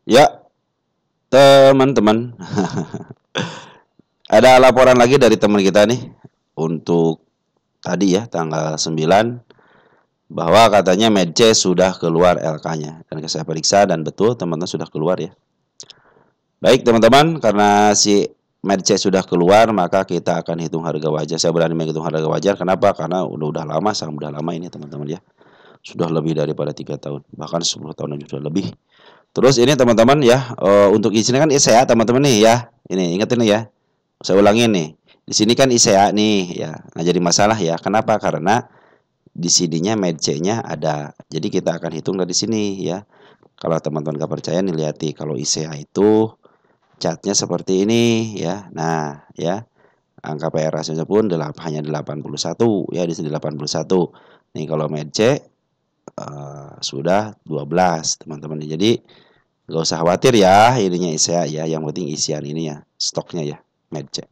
Ya, teman-teman, ada laporan lagi dari teman kita nih untuk tadi ya tanggal 9 bahwa katanya Medce sudah keluar LK-nya dan saya periksa dan betul teman-teman sudah keluar ya. Baik teman-teman, karena si Medce sudah keluar maka kita akan hitung harga wajar. Saya berani menghitung harga wajar. Kenapa? Karena udah lama, sangat udah lama ini teman-teman ya. Sudah lebih daripada 3 tahun, bahkan 10 tahun sudah lebih. Terus ini teman-teman ya, untuk isinya kan ISEA teman-teman nih ya. Ini ingat ini ya. Saya ulangin nih. Di sini kan ISEA nih ya. Nggak jadi masalah ya. Kenapa? Karena di sininya medc-nya ada. Jadi kita akan hitung dari sini ya. Kalau teman-teman nggak percaya nih lihat nih, kalau ISEA itu catnya seperti ini ya. Nah, ya. Angka PR rasionya pun hanya 81 ya, di sini 81. Nih kalau medc sudah 12 teman-teman. Jadi nggak usah khawatir ya ininya ISEA ya, yang penting isian ini ya, stoknya ya, medc.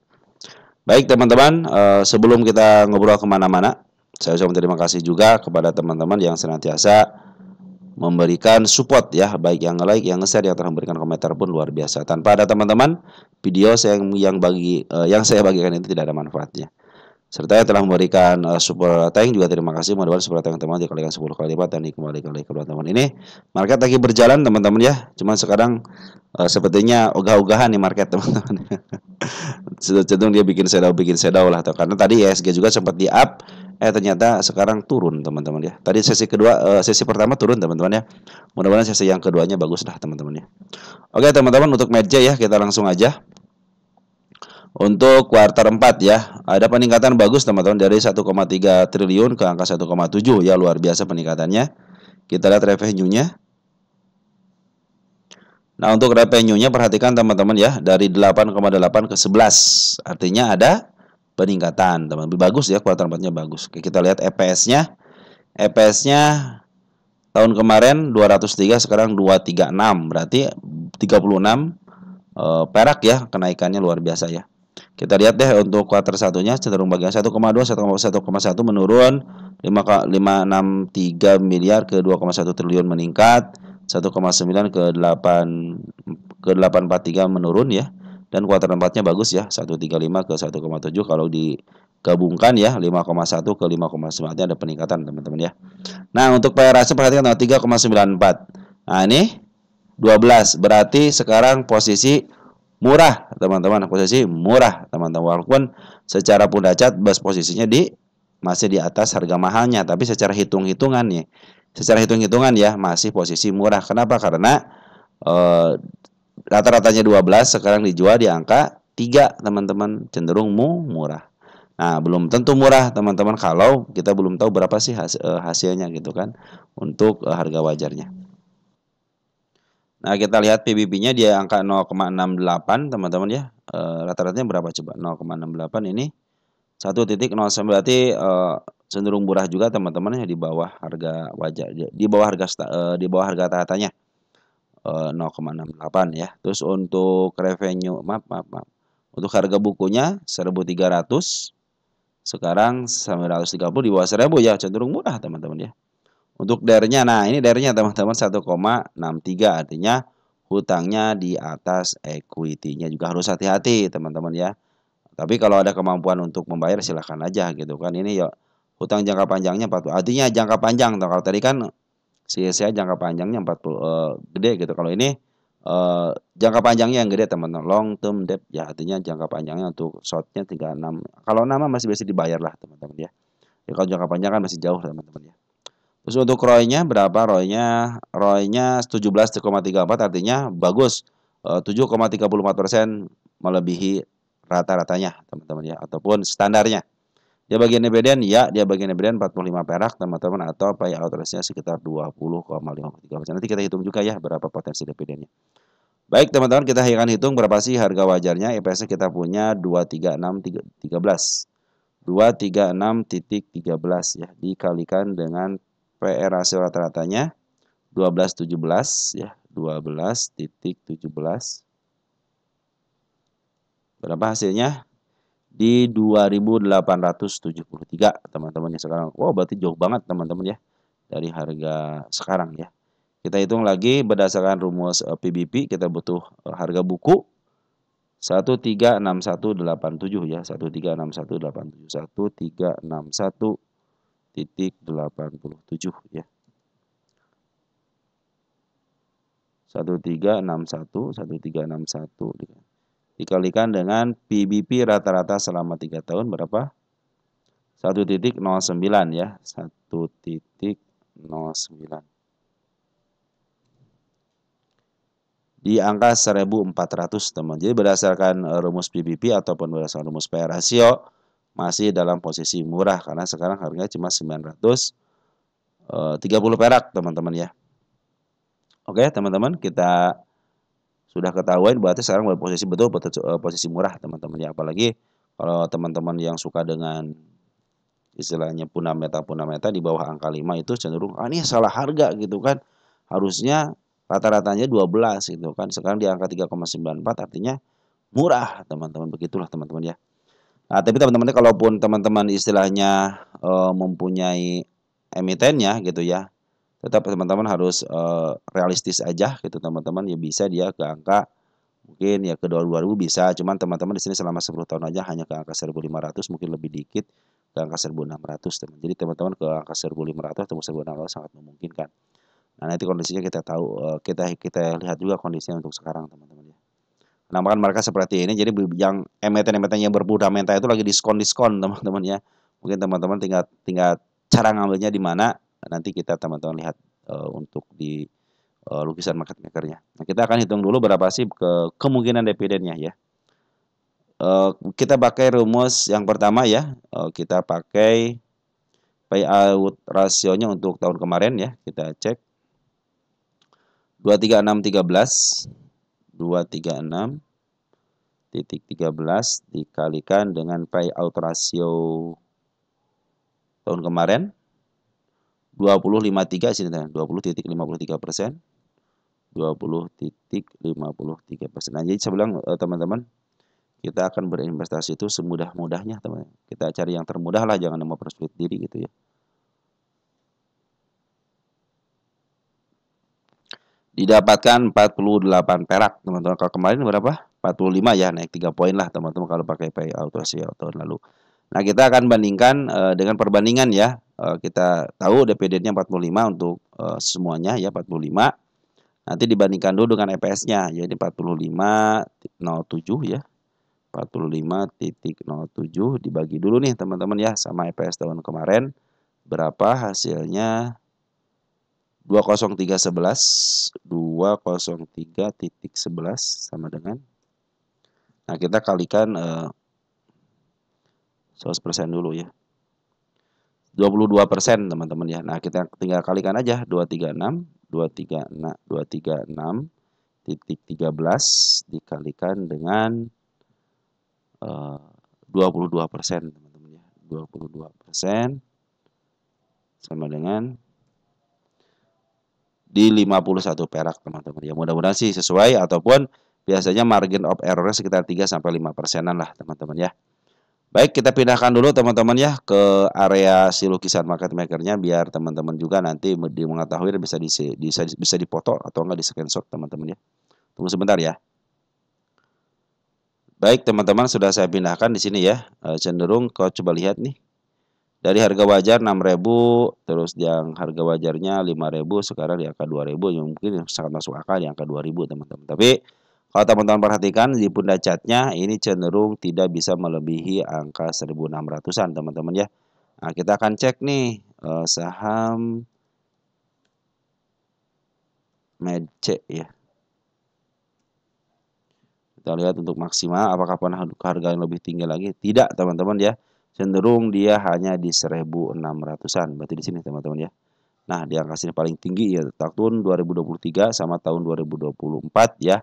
Baik teman-teman, sebelum kita ngobrol kemana-mana, saya ucapkan terima kasih juga kepada teman-teman yang senantiasa memberikan support ya, baik yang like, yang nge-share, yang telah memberikan komentar pun luar biasa. Tanpa ada teman-teman, video yang saya bagikan itu tidak ada manfaatnya. Serta yang telah memberikan super tank juga terima kasih. Mudah-mudahan super tank teman dikalikan 10 kali lipat dan dikembalikan kedua teman ini. Market lagi berjalan teman-teman ya. Cuman sekarang sepertinya ogah-ogahan nih market teman-teman. Sudah cenderung dia bikin shadow lah. Karena tadi ESG juga sempat di up, ternyata sekarang turun teman-teman ya. Tadi sesi pertama turun teman-teman ya. Mudah-mudahan sesi yang keduanya bagus lah teman-teman ya. Oke teman-teman, untuk meja ya kita langsung aja. Untuk kuartal 4 ya, ada peningkatan bagus teman-teman dari 1,3 triliun ke angka 1,7 ya, luar biasa peningkatannya. Kita lihat revenue-nya. Nah, untuk revenue-nya perhatikan teman-teman ya, dari 8,8 ke 11. Artinya ada peningkatan, teman. Lebih bagus ya, kuartal 4-nya bagus. Oke, kita lihat EPS-nya. EPS-nya tahun kemarin 203, sekarang 236. Berarti 36 perak ya, kenaikannya luar biasa ya. Kita lihat deh untuk kuartal satunya cenderung bagian 1,2, 1,1 menurun, 563 miliar ke 2,1 triliun meningkat, 1,9 ke 843 menurun ya. Dan kuartal 4-nya bagus ya, 135 ke 1,7 kalau digabungkan ya, 5,1 ke 5,9 ada peningkatan teman-teman ya. Nah, untuk PR ratio perhatikan 3,94. Nah, ini 12 berarti sekarang posisi murah teman-teman, posisi murah teman-teman, walaupun secara pundacat base posisinya masih di atas harga mahalnya, tapi secara hitung-hitungan ya masih posisi murah. Kenapa? Karena rata-ratanya 12 sekarang dijual di angka 3 teman-teman, cenderung murah. Nah, belum tentu murah teman-teman kalau kita belum tahu berapa sih hasilnya gitu kan untuk harga wajarnya. Nah, kita lihat PBB-nya dia angka 0,68 teman-teman ya. Rata-ratanya berapa coba? 0,68 ini 1,09, berarti cenderung murah juga teman-teman ya, di bawah harga wajar, di bawah harga rata-ratanya 0,68 ya. Terus untuk revenue, maaf. Untuk harga bukunya 1.300, sekarang 930, di bawah 1.000 ya, cenderung murah teman-teman ya. Untuk DER-nya, nah ini DER-nya teman-teman 1,63, artinya hutangnya di atas equity-nya, juga harus hati-hati teman-teman ya. Tapi kalau ada kemampuan untuk membayar silahkan aja gitu kan. Ini ya hutang jangka panjangnya 40, artinya jangka panjang. Kalau tadi kan saya jangka panjangnya 40 gede gitu. Kalau ini jangka panjangnya yang gede teman-teman, long term debt ya, artinya jangka panjangnya untuk short-nya 36. Kalau nama masih bisa dibayar lah teman-teman ya. Ya kalau jangka panjang kan masih jauh teman-teman ya. Terus untuk ROI-nya berapa? ROI-nya 17,34, artinya bagus. 7,34% melebihi rata-ratanya teman-teman ya, ataupun standarnya. Dia bagian dividen ya, dia bagian dividen 45 perak teman-teman, atau payout ratio-nya sekitar 20,53%. Nanti kita hitung juga ya berapa potensi dividennya. Baik teman-teman, kita akan hitung berapa sih harga wajarnya. EPS-nya kita punya 236,13. 236,13 ya, dikalikan dengan PR rasio rata-ratanya 12,17 ya, 12,17. Berapa hasilnya? Di 2.873 teman-teman ya sekarang. Wow, berarti jauh banget teman-teman ya dari harga sekarang ya. Kita hitung lagi berdasarkan rumus PBP, kita butuh harga buku 136187 ya, 136187, 1361.87 ya. 1361 dikalikan dengan PBP rata-rata selama 3 tahun berapa? 1,09 ya, 1,09 di angka 1.400 teman. Jadi berdasarkan rumus PBP ataupun berdasarkan rumus PE rasio masih dalam posisi murah karena sekarang harganya cuma 930 perak teman-teman ya. Oke teman-teman, kita sudah ketahuan berarti sekarang posisi betul posisi murah teman-teman ya. Apalagi kalau teman-teman yang suka dengan istilahnya fundamenta di bawah angka 5 itu cenderung ini salah harga gitu kan. Harusnya rata-ratanya 12 gitu kan. Sekarang di angka 3,94 artinya murah teman-teman. Begitulah teman-teman ya. Nah, tapi teman-teman kalaupun teman-teman istilahnya mempunyai emitennya gitu ya, tetap teman-teman harus realistis aja gitu teman-teman ya, bisa dia ke angka mungkin ya ke 2.000 bisa, cuman teman-teman di sini selama 10 tahun aja hanya ke angka 1.500, mungkin lebih dikit ke angka 1.600 teman. Jadi teman-teman ke angka 1.500 atau 1.600 sangat memungkinkan. Nah, nanti kondisinya kita tahu, kita lihat juga kondisinya untuk sekarang teman-teman ya. Nah, kan mereka seperti ini, jadi yang emiten-emiten yang berfundamenta itu lagi diskon teman-teman ya. Mungkin teman-teman tinggal cara ngambilnya di mana, nanti kita teman-teman lihat untuk di lukisan market makernya. Nah, kita akan hitung dulu berapa sih kemungkinan dividennya ya. Kita pakai rumus yang pertama ya, kita pakai payout rasionya untuk tahun kemarin ya, kita cek 23613 236.13 dikalikan dengan payout rasio tahun kemarin 20,53 sini 20,53%. 20,53%. Nah, jadi saya bilang teman-teman, kita akan berinvestasi itu semudah-mudahnya teman. Kita cari yang termudah lah, jangan mempersulit diri gitu ya. Didapatkan 48 perak teman-teman. Kalau kemarin berapa? 45 ya, naik 3 poin lah teman-teman kalau pakai payout rasio tahun lalu. Nah, kita akan bandingkan dengan perbandingan ya. Kita tahu dividennya 45 untuk semuanya ya, 45. Nanti dibandingkan dulu dengan EPS-nya, jadi 45,07 ya. 45,07 dibagi dulu nih teman-teman ya sama EPS tahun kemarin. Berapa hasilnya? 203,11 sama dengan, nah kita kalikan 100% dulu ya, 22% teman-teman ya. Nah, kita tinggal kalikan aja 236,13 dikalikan dengan 22% teman-teman ya. 22% sama dengan di 51 perak teman-teman ya. Mudah-mudahan sih sesuai, ataupun biasanya margin of error sekitar 3-5%-an lah teman-teman ya. Baik, kita pindahkan dulu teman-teman ya ke area si lukisan market makernya, biar teman-teman juga nanti mengetahui bisa dipoto atau enggak di screenshot teman-teman ya. Tunggu sebentar ya. Baik teman-teman, sudah saya pindahkan di sini ya. Cenderung kau coba lihat nih. Dari harga wajar 6.000, terus yang harga wajarnya 5.000, sekarang di angka 2.000, yang mungkin sangat masuk akal di angka 2.000 teman-teman. Tapi kalau teman-teman perhatikan di pundak chartnya ini cenderung tidak bisa melebihi angka 1.600-an teman-teman ya. Nah, kita akan cek nih saham Medce ya. Kita lihat untuk maksimal apakah pernah harga yang lebih tinggi lagi? Tidak teman-teman ya. Cenderung dia hanya di 1.600-an. Berarti di sini teman-teman ya. Nah, di angka sini paling tinggi ya tahun 2023 sama tahun 2024 ya.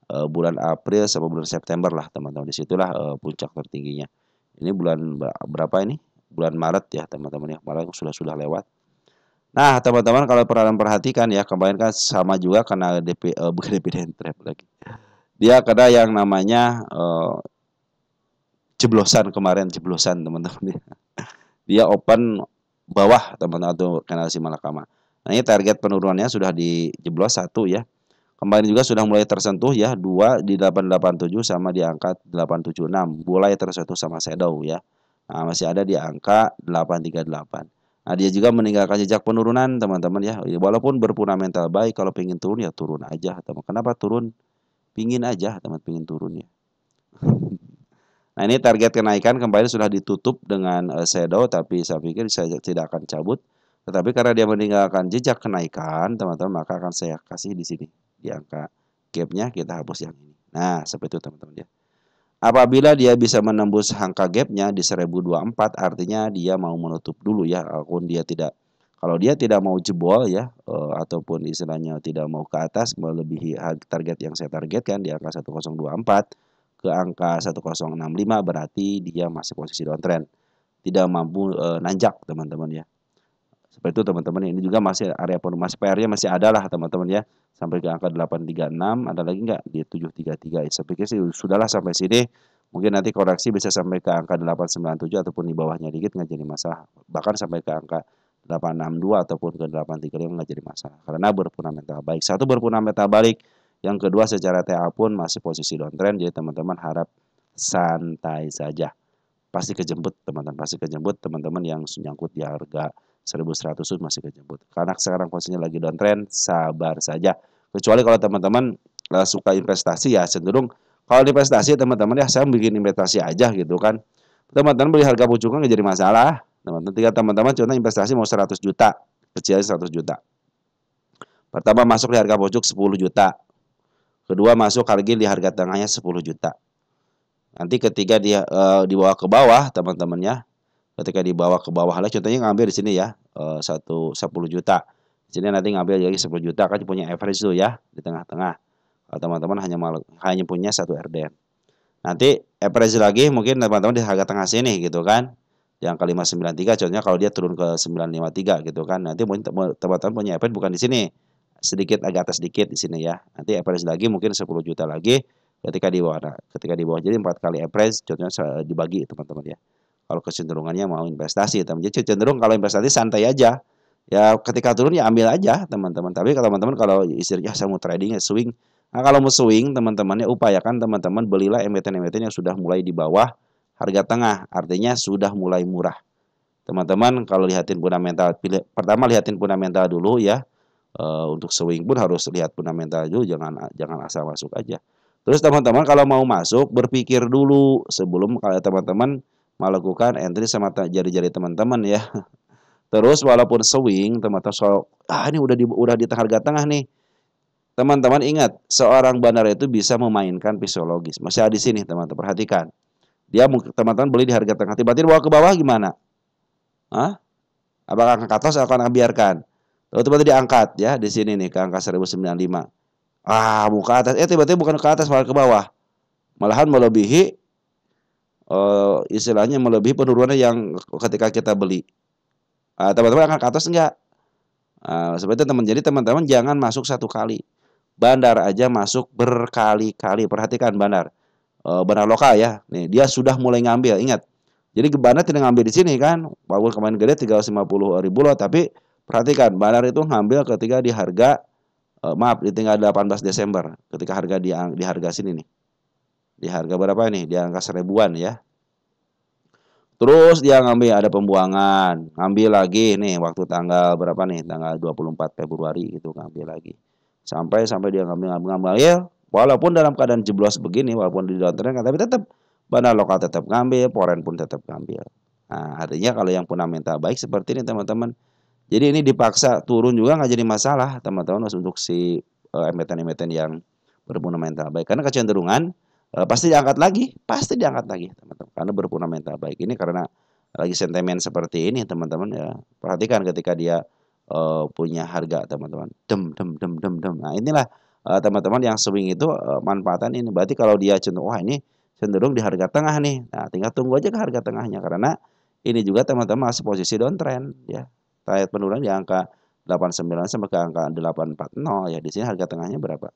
Bulan April sampai bulan September lah teman-teman. Disitulah puncak tertingginya. Ini bulan berapa ini? Bulan Maret ya teman-teman ya. Maret sudah lewat. Nah, teman-teman kalau perhatikan ya, kemarin kan sama juga karena bukan dividend trap lagi. Dia kena yang namanya jeblosan teman-teman. Dia open bawah teman-teman atau kanal si Malakama. Nah, ini target penurunannya sudah dijeblos 1 ya. Kemarin juga sudah mulai tersentuh ya, 2 di 887 sama di angka 876. Mulai tersentuh sama shadow ya. Nah, masih ada di angka 838. Nah, dia juga meninggalkan jejak penurunan teman-teman ya. Walaupun berfundamental baik, kalau pengen turun ya turun aja teman. Kenapa turun? Pingin aja teman, pingin turun ya. Nah, ini target kenaikan kembali sudah ditutup dengan shadow, tapi saya pikir saya tidak akan cabut. Tetapi karena dia meninggalkan jejak kenaikan, teman-teman, maka akan saya kasih di sini di angka gapnya kita hapus yang ini. Nah, seperti itu teman-teman ya. Apabila dia bisa menembus angka gapnya di 1024, artinya dia mau menutup dulu ya. Walaupun dia tidak, kalau dia tidak mau jebol ya, ataupun istilahnya tidak mau ke atas melebihi target yang saya targetkan di angka 1024 ke angka 1065, berarti dia masih posisi downtrend, tidak mampu nanjak teman-teman ya. Seperti itu teman-teman. Ini juga masih area masih PR-nya masih ada lah teman-teman ya. Sampai ke angka 836, ada lagi nggak di 733. Saya pikir sih sudahlah sampai sini. Mungkin nanti koreksi bisa sampai ke angka 897 ataupun di bawahnya dikit nggak jadi masalah. Bahkan sampai ke angka 862 ataupun ke 835 nggak jadi masalah. Karena berfundamental baik. Satu berfundamental balik. Yang kedua secara TA pun masih posisi downtrend. Jadi teman-teman harap santai saja. Pasti kejemput teman-teman, pasti kejemput teman-teman yang nyangkut di harga 1100 masih kejemput. Karena sekarang posisinya lagi downtrend, sabar saja. Kecuali kalau teman-teman suka investasi ya cenderung kalau investasi teman-teman ya saya bikin investasi aja gitu kan. Teman-teman beli harga pucuknya nggak jadi masalah. Teman-teman tinggal teman-teman contoh investasi mau 100 juta, kecil 100 juta. Pertama masuk di harga pucuk 10 juta. Kedua masuk harga di harga tengahnya 10 juta. Nanti ketika dia dibawa ke bawah teman-temannya, ketika dibawa ke bawah lah, contohnya ngambil di sini ya, 10 juta. Di sini nanti ngambil lagi 10 juta kan punya average tuh ya di tengah-tengah. Teman-teman hanya punya 1 RDN. Nanti average lagi mungkin teman-teman di harga tengah sini gitu kan. Di angka 593 contohnya kalau dia turun ke 953 gitu kan. Nanti teman-teman punya average bukan di sini. Sedikit agak atas sedikit di sini ya. Nanti average lagi mungkin 10 juta lagi ketika di bawah. Nah, ketika di bawah jadi 4 kali average contohnya dibagi teman-teman ya. Kalau kecenderungannya mau investasi, teman. Jadi cenderung kalau investasi santai aja. Ya ketika turun ya ambil aja teman-teman. Tapi kalau teman-teman kalau istilahnya saya mau trading ya swing. Nah kalau mau swing teman-temannya upayakan teman-teman belilah emiten-emiten yang sudah mulai di bawah harga tengah. Artinya sudah mulai murah. Teman-teman kalau lihatin fundamental, pertama lihatin fundamental dulu ya. Untuk swing pun harus lihat fundamental dulu, jangan asal masuk aja. Terus teman-teman kalau mau masuk berpikir dulu sebelum kalau teman-teman melakukan entry sama jari-jari teman-teman ya. Terus walaupun swing teman-teman ini udah di harga tengah nih. Teman-teman ingat, seorang bandar itu bisa memainkan psikologis. Masih ada di sini teman-teman perhatikan. Dia teman-teman beli di harga tengah, tiba-tiba bawa ke bawah gimana? Hah? Apakah akan ke atas atau akan biarkan? Tiba-tiba diangkat ya di sini nih ke angka 1095. Mau ke atas. Tiba-tiba bukan ke atas malah ke bawah. Malahan melebihi istilahnya melebihi penurunan yang ketika kita beli. Teman-teman akan ke atas enggak? Seperti itu teman. Jadi teman-teman jangan masuk satu kali. Bandar aja masuk berkali-kali. Perhatikan bandar. Bandar lokal ya. Nih, dia sudah mulai ngambil. Ingat. Jadi bandar tidak ngambil di sini kan. Walaupun kemarin gede 350.000 loh. Tapi perhatikan. Bandar itu ngambil ketika di harga. Maaf, di tinggal 18 Desember. Ketika harga di harga sini nih. Di harga berapa nih? Di angka 1000-an ya. Terus dia ngambil ada pembuangan, ngambil lagi nih waktu tanggal berapa nih? Tanggal 24 Februari gitu ngambil lagi. Sampai dia ngambil walaupun dalam keadaan jeblos begini walaupun di downtrend tapi tetap bandar lokal tetap ngambil, foreign pun tetap ngambil. Nah, artinya kalau yang fundamental baik seperti ini teman-teman. Jadi ini dipaksa turun juga nggak jadi masalah teman-teman untuk si emiten-emiten yang berfundamental baik karena kecenderungan pasti diangkat lagi teman-teman karena berfundamental baik ini karena lagi sentimen seperti ini teman-teman ya perhatikan ketika dia punya harga teman-teman dem. Nah inilah teman-teman yang swing itu manfaatan ini berarti kalau dia cenderung ini cenderung di harga tengah nih nah tinggal tunggu aja ke harga tengahnya karena ini juga teman-teman masih posisi downtrend ya target penurunan di angka 89 sampai ke angka 840 ya di sini harga tengahnya berapa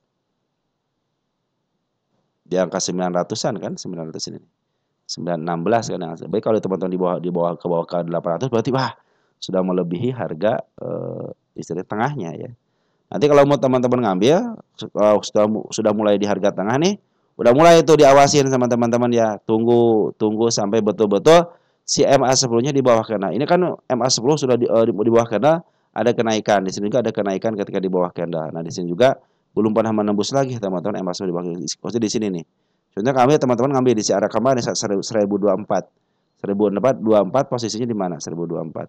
di angka 900-an kan 900 ini 916 kan baik kalau teman-teman di bawah ke bawah ke 800 berarti wah sudah melebihi harga Istilah tengahnya ya. Nanti kalau mau teman-teman ngambil sudah mulai di harga tengah nih, udah mulai itu diawasin sama teman-teman ya. Tunggu sampai betul-betul si MA10-nya di bawah candle. Ini kan MA10 sudah di bawah candle, ada kenaikan. Di sini juga ada kenaikan ketika di bawah candle. Nah, di sini juga belum pernah menembus lagi teman-teman MA10 di bawah. Maksudnya di sini nih. Contohnya kami teman-teman ngambil di arah kemarin 1024. 1024 posisinya di mana? 1024.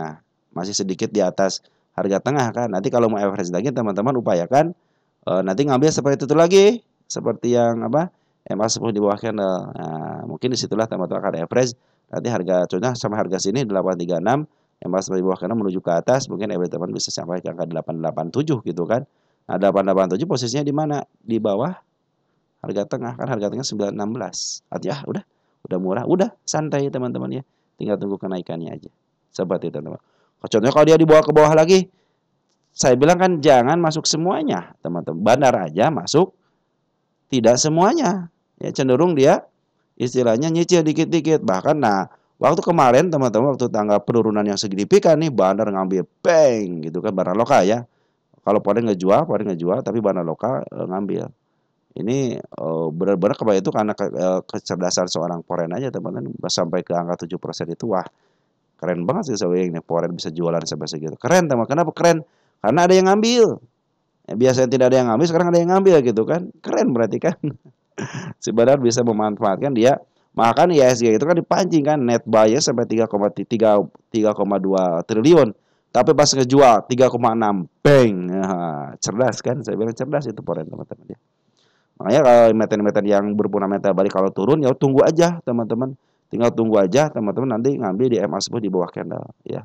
Nah, masih sedikit di atas harga tengah kan. Nanti kalau mau average lagi teman-teman upayakan nanti ngambil seperti itu lagi. Seperti yang apa? MA10 di bawah candle. Nah, mungkin disitulah teman-teman akan average. Nanti harga contohnya sama harga sini 836, MA10 di bawah candle menuju ke atas, mungkin average teman bisa sampai ke angka 887 gitu kan. Nah, 887 posisinya di mana? Di bawah harga tengah kan, harga tengah 916. Artinya udah murah, udah santai teman-teman ya. Tinggal tunggu kenaikannya aja. Seperti itu teman-teman. Contohnya kalau dia dibawa ke bawah lagi, saya bilang kan jangan masuk semuanya, teman-teman. Bandar aja masuk, tidak semuanya. Ya cenderung dia istilahnya nyicil dikit-dikit. Bahkan nah, waktu kemarin teman-teman waktu tanggal penurunan yang signifikan nih, bandar ngambil bang gitu kan, bandar lokal ya. Kalau Poren ngejual, tapi bandar lokal ngambil. Ini benar-benar kebanyakan itu karena kecerdasan seorang Poren aja teman-teman, sampai ke angka 7% itu wah keren banget sih saya ini Poren bisa jualan sampai segitu. Keren teman. Kenapa keren? Karena ada yang ngambil. Ya, biasanya tidak ada yang ngambil, sekarang ada yang ngambil gitu kan. Keren berarti kan. Si Badar bisa memanfaatkan dia. Makan ISG itu kan dipancing kan net buyer sampai 3,2 triliun. Tapi pas ngejual 3,6 bang. Nah, cerdas kan? Saya bilang cerdas itu Poren teman-teman ya. Makanya kalau emiten-emiten yang berfundamental balik kalau turun ya tunggu aja teman-teman. Tinggal tunggu aja teman-teman nanti ngambil di MA10 di bawah candle ya.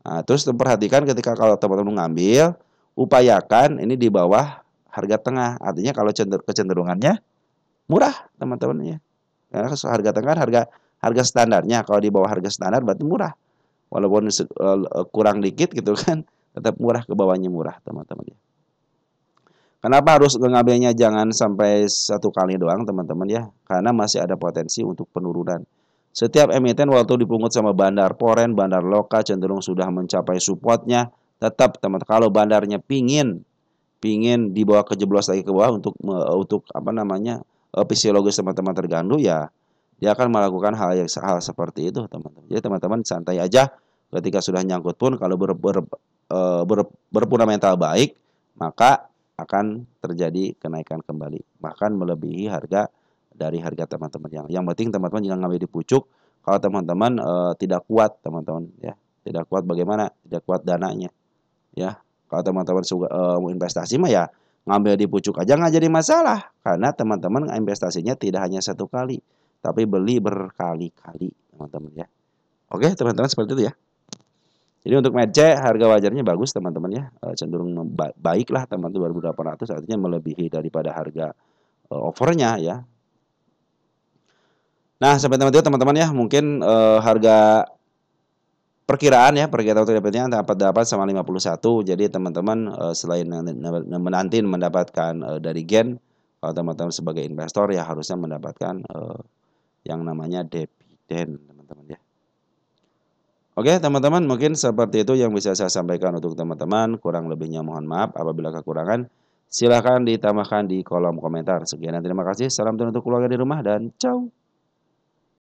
Nah, terus perhatikan ketika kalau teman-teman ngambil, upayakan ini di bawah harga tengah. Artinya kalau kecenderungannya murah teman-teman ya. Karena harga tengah harga standarnya. Kalau di bawah harga standar berarti murah. Walaupun kurang dikit gitu kan, tetap murah, ke bawahnya murah teman-teman ya. Kenapa harus mengambilnya jangan sampai satu kali doang teman-teman ya? Karena masih ada potensi untuk penurunan. Setiap emiten waktu dipungut sama bandar Poren, bandar lokal cenderung sudah mencapai supportnya. Tetap teman, kalau bandarnya pingin dibawa kejeblos lagi ke bawah untuk apa namanya fisiologis teman-teman terganggu ya, dia akan melakukan hal seperti itu teman-teman. Jadi teman-teman santai aja ketika sudah nyangkut pun kalau berfundamental baik maka akan terjadi kenaikan kembali, bahkan melebihi harga dari harga teman-teman yang penting teman-teman jangan ngambil di pucuk. Kalau teman-teman tidak kuat teman-teman ya, tidak kuat bagaimana? Tidak kuat dananya ya. Kalau teman-teman mau investasi mah ya ngambil di pucuk aja nggak jadi masalah, karena teman-teman investasinya tidak hanya satu kali, tapi beli berkali-kali teman-teman ya. Oke teman-teman seperti itu ya. Jadi untuk MedC harga wajarnya bagus teman-teman ya, cenderung baik lah teman-teman, 2.800 artinya melebihi daripada harga offernya ya. Nah sampai teman-teman ya mungkin harga perkiraan untuk dapatnya antara 48 sama 51. Jadi teman-teman selain menanti mendapatkan dari Gen, kalau teman-teman sebagai investor ya harusnya mendapatkan yang namanya dividen teman-teman ya. Oke teman-teman, mungkin seperti itu yang bisa saya sampaikan untuk teman-teman. Kurang lebihnya mohon maaf. Apabila kekurangan silahkan ditambahkan di kolom komentar. Sekian dan terima kasih. Salam untuk keluarga di rumah dan ciao.